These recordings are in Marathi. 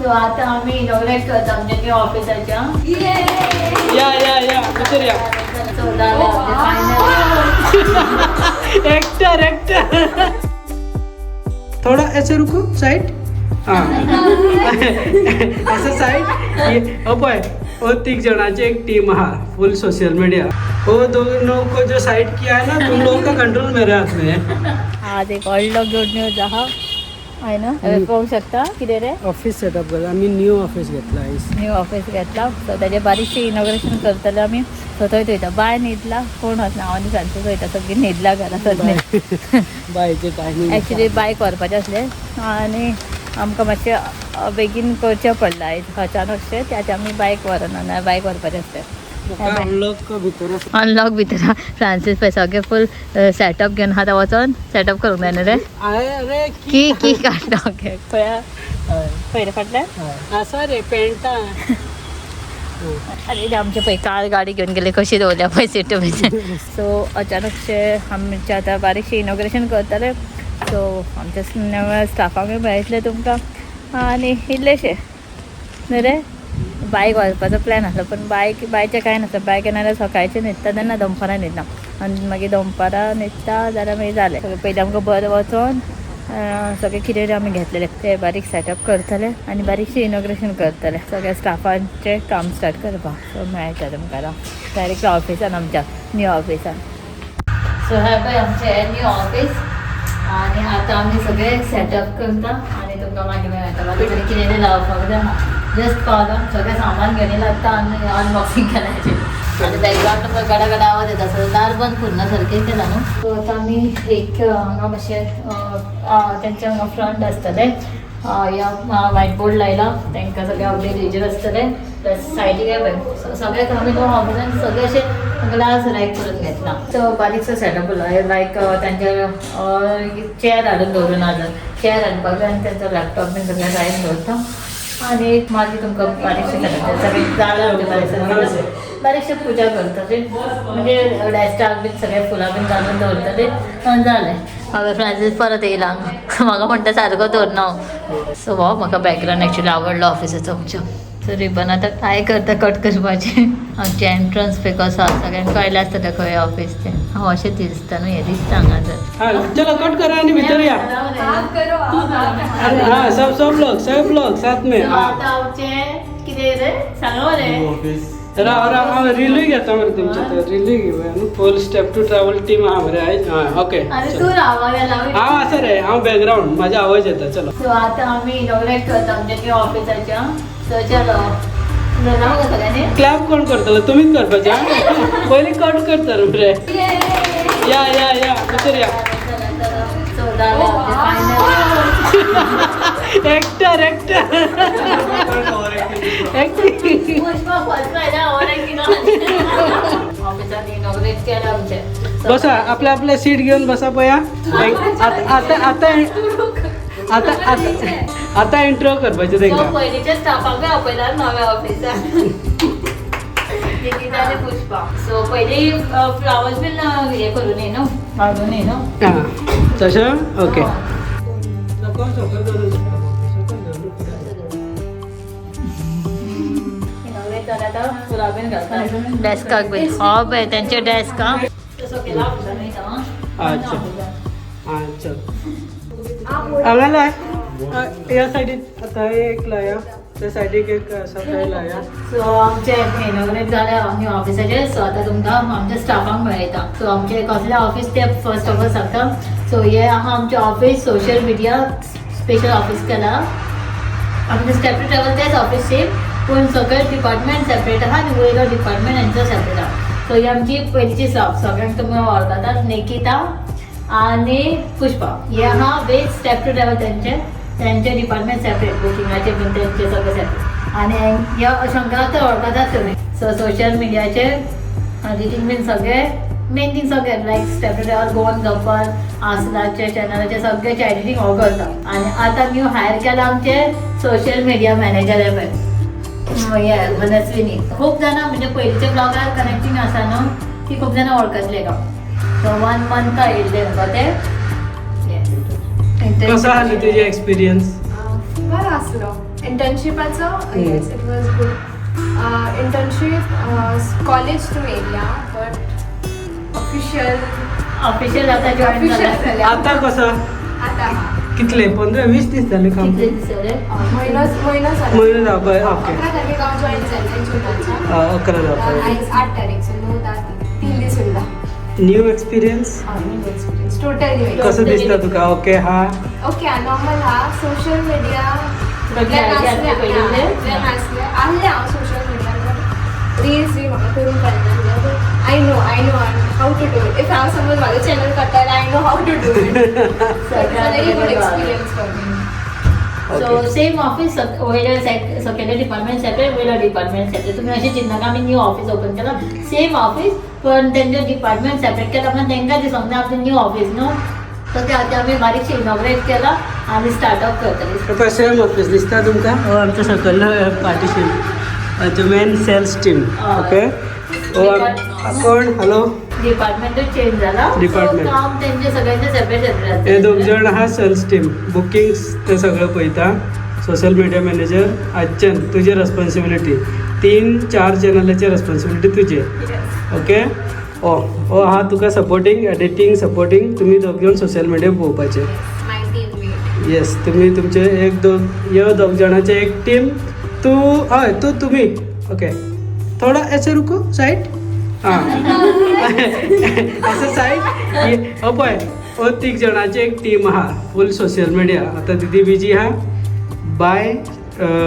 सो आता आम्ही इनॉग्रेट करतो आमच्या न्यू ऑफिसाच्या. या इधर या. So, झालं आमचे final. एक्टर थोड़ा ऐसे रुको साइड. हाँ ऐसे साइड. ओ बॉय वो 3 जणांची एक टीम हा फुल सोशल मीडिया. वो दोनों को जो साइड किया है ना तुम लोगों का कंट्रोल मेरे हाथ में है. आज एक ऑल्ड गुड न्यूज आहे ना. पाहू शकता किती रे ऑफिस सेटअप करता आम्ही न्यू ऑफिस घेतला. न्यू ऑफिस घेतला. सो त्याचे बारीकशी इनॉग्रेशन करतले आम्ही. स्वतः थंयता बाय न्हिदला कोण होत नावांनी सांगता थंयता सगळी न्हिदला घरा सगळे. बायचे टायमिंग ॲक्च्युली बाय करपाचें असलें आनी आमकां मातशें बेगीन करचें पडलां आयज अचानकशें त्यात आमी बायक व्हरना बायक व्हरपाचें आसलें. अनलॉक भितर फ्रांसीस पळय सगळें फूल सेटअप घेवन आतां वचोन सेटअप करूंक जाय न्हू रे. अरे की काडटा ओके पळया पळय रे फाटल्यान आसा रे पेंटा. आनी आमचे पळय कार गाडी घेवन गेले कशी दवरल्या पळय सीट भितर. सो अचानकशे आमचे आतां बारीकशें इनॉग्रेशन करतले. सो आमच्या नव्या स्टाफांकूय मेळटले तुमकां आनी इल्लेशें न्हू रे. बायक व्हरपाचो प्लॅन आसलो पण बायचें कांय नासता. बायक नाल्यार सकाळचें न्हिदता तेन्ना दनपारां न्हिदना आनी मागीर दनपारां न्हिदता जाल्यार मागीर जालें. पयलीं आमकां बरें वचोन सगळें कितें आमी घेतलेले ते बारीक सेटअप करतले आनी बारीकशें इनॉग्रेशन करतले. सगळ्या स्टाफांचें काम स्टार्ट करपाक. सो मेळटा तुमकां डायरेक्ट ऑफिसान आमच्या न्यू ऑफिसान. सो हे पळय आमचें न्यू ऑफिस आनी आतां आमी सगळें सेटअप करता आनी तुमकां मागीर मेळटा. मागीर कितें कितें लावपाक जाय जस्ट पावलो सगळें सामान घेवन लागता आनी अनबॉक्सिंग केल्याचें. आनी बॅकग्रावंड तुमकां गडा गडा आवाज येता सो दार बंद करुना सारकें केलां न्हू. सो आतां आमी एक हांगा मातशें तेंचे हांगा फ्रंट आसतलें या व्हायट बोर्ड लायला तांकां सगळें आपले रेजर आसतले. प्लस सायडीक पळय सगळ्याक आमी न्यू ऑफिसान सगळें अशें ग्लास लायक करून घेतला. सो बारीकसो सेटअप लायक तांचे चेअर हाडून दवरून आसा चेअर हाडपाक जाय आनी तेंचो लॅपटॉप बीन सगळें लायन दवरता आनी मागीर तुमकां बारीकशें सगळें जालें आमचें बारीकशें पुजा करता म्हणजे डॅस्टाक बीन सगळें फुलां बीन घालून दवरतले जालें. हांवें फ्रांसीस परत येयला म्हाका म्हणटा सारको दवरना हांव. सो हो म्हाका बॅकग्रावंड एक्चुली आवडलो ऑफिसाचो आमच्या. सो रिबन आतां ट्राय करता कट करपाचें. आमचें एंट्रन्स पळय कसो आसा सगळ्यांक कळलें आसतलें खंय ऑफिस तें. हांव अशें दिसता न्हू हें दिसता हांगा जर. चलो कट करो आनी भितर या. हाँ सब लोग साथ में. आतां आमचें कितें रे सांगा मरे. हांव रिलूय घेता मरे तुमचे तर रिलूय घेवया न्हू. फूल स्टेप टू ट्रॅवल टीम आहा मरे आयज. ओके तूं रावला हांव आसा रे हांव बॅकग्रावंड म्हाजी आवाज येता. चलो सो आतां आमी इनॉग्रेट करता आमच्या न्यू ऑफिसाच्या. सो चलो राव गो सगळ्यांनी. क्लॅप कोण करतलो तुमीच करपाचें. पयलीं कट करता मरे. या भितर या. सो जालें आमचें फायनल. एक्टर पुष्पा फर्स्ट ना ऑरेंज ऑफिसान इनॉग्रेट केलें आमचें. बसा आपल्या सीट घेवन बसा पया. आता इंट्रो करपाचें तांकां. पयलींच्या स्टाफांकूय आपयला नव्या ऑफिसान. निकिता आनी पुष्पा. सो पयलीं फ्लावर्स बीन हें करून ये न्हू हाडून ये न्हू. हां तशें ओके. डेस्काक बीन हो पळय तेंचे डेस्क आं. अच्छा हां चल हांगा लाय. ह्या सायडीन आतां एक लाया त्या सायडीक एक आसा थंय लाया. सो आमचे इनॉग्रेट जालें न्यू ऑफिसाचें. सो आतां तुमकां आमच्या स्टाफांक मेळयता. सो आमचें कसलें ऑफिस तें फर्स्ट ऑफ ऑल सांगता. सो हें आहा आमचें office social media special office केलां. आमचें स्टेप टू ट्रॅवल तेच ऑफिस सेम पूण सगळे डिपार्टमेंट सेपरेट आहा आनी वयलो डिपार्टमेंट हेंचो सेपरेट आहा. सो ही आमची पयलींची स्टाफ सगळ्यांक तुमी वळखतात निकिता आनी पुष्पा. हे आहा वेज स्टेप टू ट्रॅवल तेंचे डिपार्टमेंट सेपरेट बुकिंगाचे बीन तेंचे सगळे सेपरेट. आनी ह्या शंकराक तर वळखतात तुमी. सो सोशल मिडियाचे एडिटींग बीन सगळें मेन थिंग सगळें like step to travel Goan गप्पल आसलाचे चॅनलाचे सगळेचे एडिटींग हो करता. आनी आतां न्यू हायर केला आमचे सोशल मिडिया मॅनेजर हे पळय हे मनस्विनी. खूब जाणां म्हणजे पयलींचे ब्लॉगार कनेक्टींग आसा न्हू ती खूब जाणां वळखतले का. सो 1 मंथ येयल्ले म्हाका ते. कसो आसलो तुजो एक्सपिरियन्स. बरो आसलो. इंटर्नशिपाचं yes it was good. Internship college to area but official आता जॉईन झालं. आता कसं आता कितले 15-20 दीस झाले काम किती दिसले? महिना झाला. महिना जावं ओके 11 तारीख हांव जॉईन जाल्लें जुनाच्या. 11 जावं. आयज 8 तारीख सो 9 10 3 दीस उरला. New experience experience total new. कसं दिसता तुका? ओके हा ओके नॉर्मल हा सोशल मिडिया आहले हांव सोशल मिडिया रील्स बी म्हाका करूंक कळना. I know how to do it. If हांव समज म्हाजो चॅनल करता I know how to do it. Very good experience for me. So same office वयल्या सगळे डिपार्टमेंट सेपरेट वयल्या डिपार्टमेंट सेपरेट. तुम्ही अशें चिंता आमी न्यू ऑफिस ओपन केला सेम ऑफिस पण तेंचे डिपार्टमेंट सेपरेट केला पण तेंकां दिसोंक ना आपलें न्यू ऑफिस न्हू. सो ते आतां आमी बारीकशी इनॉग्रेट केला आनी स्टार्टअप करतली. सेम ऑफिस दिसता तुमकां? हो आमचं सकयल partition main sales team. Okay कोण? हॅलो डिपार्टमेंटच चेंज जाला. Department. So, काम तेंचे सगळ्यांचे सेपरेट सेपरेट हे 2 जण आहा सेल्स टीम. बुकिंग्स ते सगळं पळयता. सोशल मिडिया मॅनेजर आजच्यान तुजी रेस्पॉन्सिबिलिटी. 3-4 चॅनलाची रेस्पॉन्सिबिलिटी तुजी. ओके ओ आहा तुका सपोर्टींग एडिटींग सपोर्टींग. तुमी 2 जण सोशल मिडिया पळोवपाचे. माय टीममेट. येस तुमी तुमचे 2 जणांचे एक टीम. तुम्ही ओके थोडा ऐसे रुको साइड. हाँ असं साइड. पळय 3 जणांची एक टीम आहा फूल सोशल मिडिया. आता दीदी बिजी आहा बाय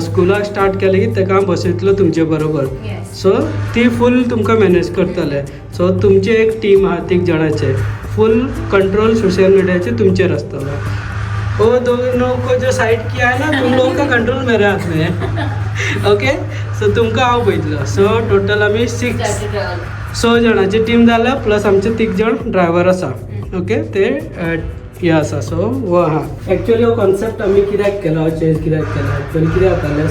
स्कुलाक स्टार्ट केले की ताका बसयतलो तुमचे बरोबर. सो ती फूल तुमकां मॅनेज करतले. सो तुमची एक टीम आहा 3 जणांचे. फूल कंट्रोल सोशल मीडियाचे तुमचेर आसतलो. वो दोनों को जो साइड किया है ना तुम लोगों का कंट्रोल मेरे हाथ में है. ओके सो तुमकां हांव पळयतलो. सो टोटल आमी 6 जणांची टीम जाल्या प्लस आमचे 3 जण ड्रायव्हर आसा. ओके ते हे आसा. सो वो आहा एक्चुअली हो कॉन्सेप्ट आमी कित्याक केलो चेंज कित्याक केलो एक्चुअली कितें जातालें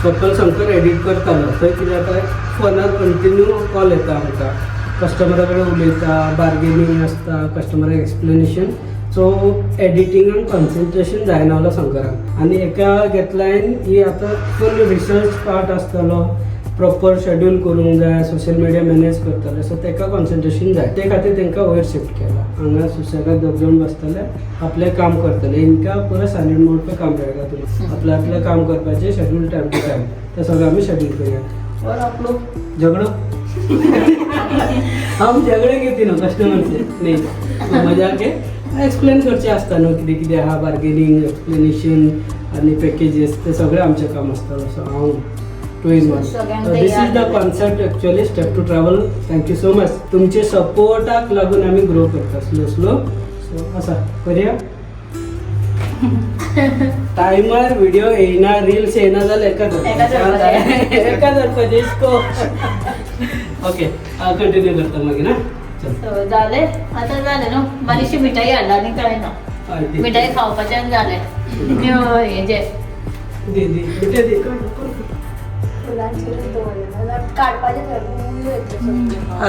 सकयल शंकर एडीट करतालो थंय कितें जाता फोनार कंटिन्यू कॉल येता आमकां. कस्टमरा कडेन उलयता बार्गेनींग आसता कस्टमराक एक्सप्लेनेशन. सो एडिटिंगान कॉन्सन्ट्रेशन जायना जालो शंकराक. आनी एका घेतल्यान ही आतां फूल रिसर्च पार्ट आसतलो. प्रॉपर शेड्यूल करूंक जाय सोशल मिडिया मॅनेज करतले. सो ताका कॉन्सन्ट्रेशन जाय ते खातीर तांकां वयर शिफ्ट केला. हांगा सुशेगाद 2 जण बसतले आपलें काम करतले. इनका पूरा सायलेंट मोड पे काम रहेगा. तुम्ही आपलं काम करपाचे शेड्यूल टाइम टू टाइम ते सगळं आम्ही शेड्यूल करूया. और आप लोग झगड़ो हम झगड़े घेते ना कस्टमर से नाही मजा के एक्सप्लेन करचे आसता न्हू कितें कितें आहा बार्गेनींग एक्सप्लेनेशन आनी पॅकेजीस ते सगळें आमचें काम आसतलें. सो हांव 2 in 1. This is the concept actually step to travel. Thank you so much. तुमचे सपोर्टाक लागून आमी ग्रो करता स्लो स्लो. सो आसा करूया. टायमार व्हिडिओ येयना रील्स येयना जाल्यार एका धरपाचे इसको. ओके कंटिन्यू करता मागीर ना. So, झाले आता झाले न्हू. मातशी मिठाई हाडला आनी कळना मिठाई खावपाचें जालें. हेजे दी मिठे दी काडपाचे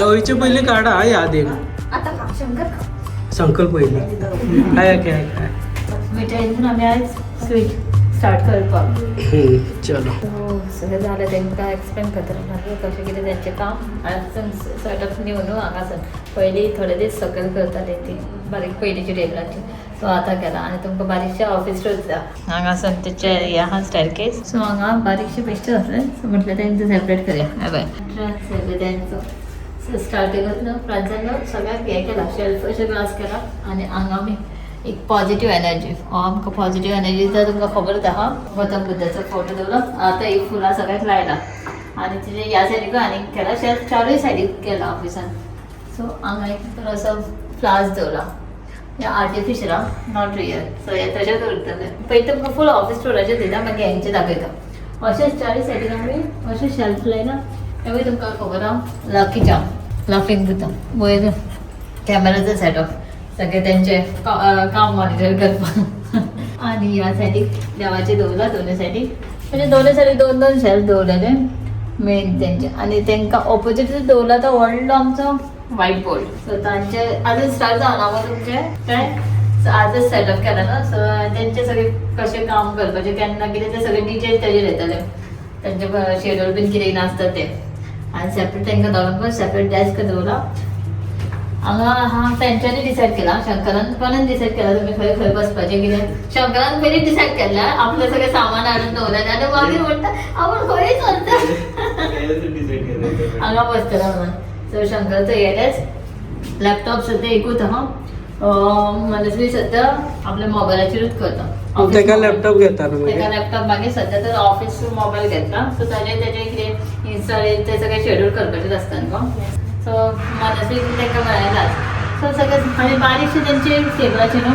वयचे पयलीं काडा याद येना. आता खा शंकर संकल पयलीं हाय काय मिठाईतून आमी आयज स्वीट स्टार्ट करपाक. चलो सगळें जालें तांकां एक्सप्लेन करतलें मागीर कशें कितें तेंचें काम. हांगासून सेटअप न्यू न्हू हांगासून पयलीं थोडे दीस सकयल करतालीं ती बारीक पयलींची टेबलाची. सो आतां केला आनी तुमकां बारीकशें ऑफिस टूर जाय. हांगासून तेचे हे आहा स्टेरकेस. सो हांगा बारीकशें बेश्टें आसलें सो म्हटलें तेंचें सेपरेट करया. हय बाय तेंचो सो स्टार्टिंगूच फ्रंटान सगळ्याक हें केला शेल्फ अशें ग्लास केला आनी हांगा आमी एक पॉझिटिव्ह एनर्जी आमकां पॉझिटिव्ह एनर्जीचा तुमकां खबर आहा गौतम बुद्धाचो फोटो दवरलो. आतां ही फुलां सगळ्याक लायला आनी तेजे ह्या सायडीक आनीक केला शेल्फ 4 सायडीक केला ऑफिसान. सो हांगा एक असो फ्लावर्स दवरला हे आर्टिफिशियल नॉट रियल. सो हे तशेंच उरतलें. पयलीं तुमकां फूल ऑफिस टुराचेर दिता मागीर हेंचे दाखयता. अशेंच 4 सायडीक आमी अशें शेल्फ लायला. हेवूय तुमकां खबर आहा लकी चाम लाफिंग बुद्धा. वयर कॅमेराचो सेटअप सगळे तेंचे काम मॉनिटर करपाक. आनी ह्या सायडीक देवाचें दवरला दोनूय सायडीक. म्हणजे दोनूय सायडीक 2-2 शेल्फ दवरलेले मेन तेंचे. आनी तेंकां ऑपोजीट दवरला तो व्हडलो आमचो व्हायट बोर्ड. सो तांचे आजून स्टार्ट जावना मग तुमचे काय सो आजच सेटअप केला ना. सो त्यांचे सगळे कसे काम करपाचे केन्ना कितें ते सगळे डिटेल तेजेर येतले. त्यांचे शेड्यूल बीन कितें नासता ते. आनी सेपरेट तांकां दवरपाक सेपरेट डेस्क दवरला. हांगा तेंच्यांनी डिसायड केला. शंकरान कोणान डिसायड केला तुमी खंय खंय बसपाचें कितें. शंकरान पयलीं डिसायड केला आपलें सगळें सामान हाडून दवरलें आनी मागीर म्हणटा आपूण खंय चलता हांगा बसतलो म्हणून. सो शंकर येयलेच. लॅपटॉप सद्या एकूच आहा. मनस्वी सद्या आपल्या मोबायलाचेरूच करता. तेका लॅपटॉप घेतालो तेका लॅपटॉप मागीर सद्या तर ऑफिस मोबायल घेतला. सो ताजें कितें इन्स्टॉल ते सगळें शेड्यूल करपाचें आसता न्हू. सो मनस्वी तांकां मेळयलाच. सो सगळें आनी बारीकशें तेंचे टेबलाचेर न्हू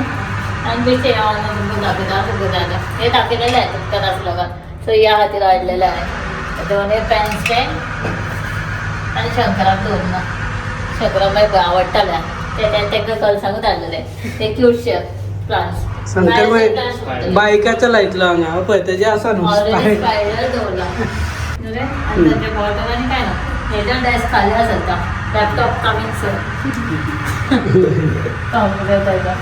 आनी बेश्टे तुमकां दाखयता दाखयता हे दाखयलेलें आहे तुमकां नासलोगान. सो ह्या खातीर हाडलेलें आहे. दोन पेन स्टँड आनी शंकराक दवरना. शंकराक मागीर आवडटालें तांकां कलसांगूच हाडलेले ते क्यूटशे प्लांट्स. शंकर बायकाचो लायतलो हांगा पळय तेजे आसा न्हू स्पायडर दवरला आनी ताचे बॉटल आनी काय ना. हेजो डेस्क खाली आसता. लॅपटॉप कामींग सर कॉम्प्युटर ताका.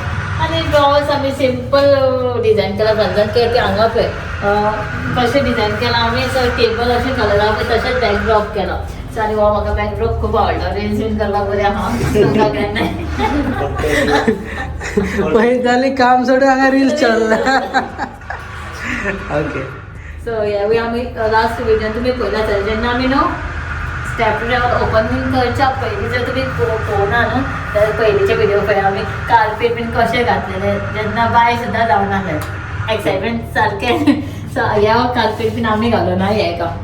आनी ड्रॉवर्स आमी सिंपल डिजायन केला. समजान की हांगा पळय कशें डिजायन केला आमी टेबल अशें कलरा पळय तशेंच बॅकड्रॉप केला. आनी हो म्हाका बॅकड्रॉप खूब आवडला. रील्स बीन करपाक बरें आहा. तुमकां केन्नाय पळय जाली काम सोडून हांगा रील्स चल्ला. ओके. सो ह्यावेळी आमी लास्ट व्हिडिओन तुमी पळयला जेन्ना आमी न्हू स्टॅपलर ओपनिंग करच्या पयलीं जर तुमी पळोवना न्हू जाल्यार पयलींचे व्हिडिओ पळय आमी कार्पेट बीन कशें घातलेले जेन्ना बाय सुद्दां जावनासलें. एक्सायटमेंट सारकें. सो ह्या कार्पेट बीन आमी घालूना.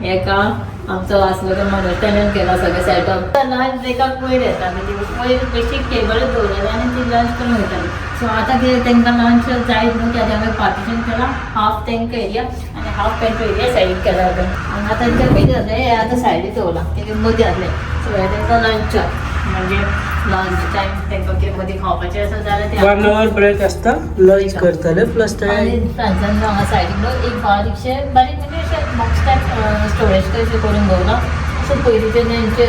हेका आमचो आसलो तो मनोज तेणेन केला सगळें सेटअप. लंच ब्रेकाक वयर येताली ती वयर बेश्टी टेबलच दवरलेली आनी ती लंच करून वयताली. सो आतां कितें तांकां लंच जायत न्हू की आमी पार्टिशन केला. हाफ तांकां एरिया आनी हाफ पेंटो एरिया सायडीक केला. हांगा तांकां कितें जालें हे आतां सायडीक दवरला कितें मदीं जातलें. सो हे तांकां लंच म्हणजे लंच टायम तांकां कितें मदीं खावपाचें आसा जाल्यार ते 1 hour ब्रेक आसता लंच करतले प्लस ते आनी फ्रांसान हांगा सायडीक न्हू एक बारीकशें बारीक म्हणजे अशें बॉक्स टायप स्टोरेज कशें करून दवरला. सो पयलींचे तेंचे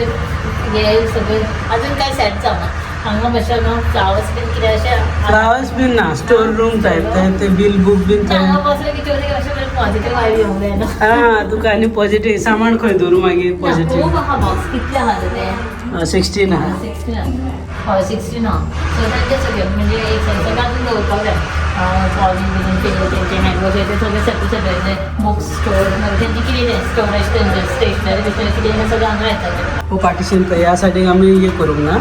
हे सगळें आजून कांय सेट जावना. हांगा मातशें न्हू फ्लावर्स बीन कितें अशें फ्लावर्स बीन ना स्टोर रूम टायप ते बिल बुक बीन हांगा बसलें की चोरी अशें पॉझिटीव वायब येवंक जायना. हा तुका आनी पॉझिटीव सामान खंय दवरूं मागीर पॉझिटीव. खूब आहा बॉक्स कितले आहा ते 16 आहा. 16 आहा. सो तांचे सगळें म्हणजे एक सगळ्यांक दवरपाक जाय. पॉलिंग बीन तेंचे हँडवॉश ते सगळें सेपरेट बुक्स स्टोर मागीर तेंचे कितें स्टोरेज तेंचे स्टेशनरी बिशनरी कितें सगळें हांगा येता. हो पार्टिशन पळय ह्या सायडीक आमी हे करूंक ना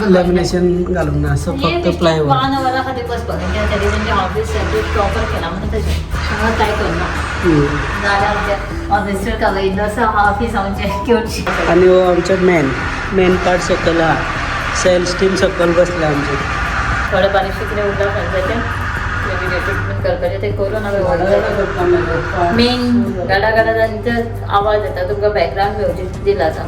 लॅमिनेशन घालूंक ना असं फक्त प्लायवूड. 1 hour खातीर बसपाक तेंचे ऑफिस सेपरेट प्रॉपर केला म्हणून तशें हांगा कांय करना. जाल्यार आमचें ऑफिसर कलयिल्लो आसा ऑफिस आमचें क्यूटशी. आनी हो आमचो मेन पार्ट सकयल आहा. सेल्स टीम सकयल बसला आमची. थोडें बारीकशें कितें उरला खंयच्याचें व्हिडिओ ट्रिटमेंट करपाचें तें करून हांवें मेन गाडा तांचो आवाज येता तुमकां बॅकग्रावंड म्युजीक दिला आसा.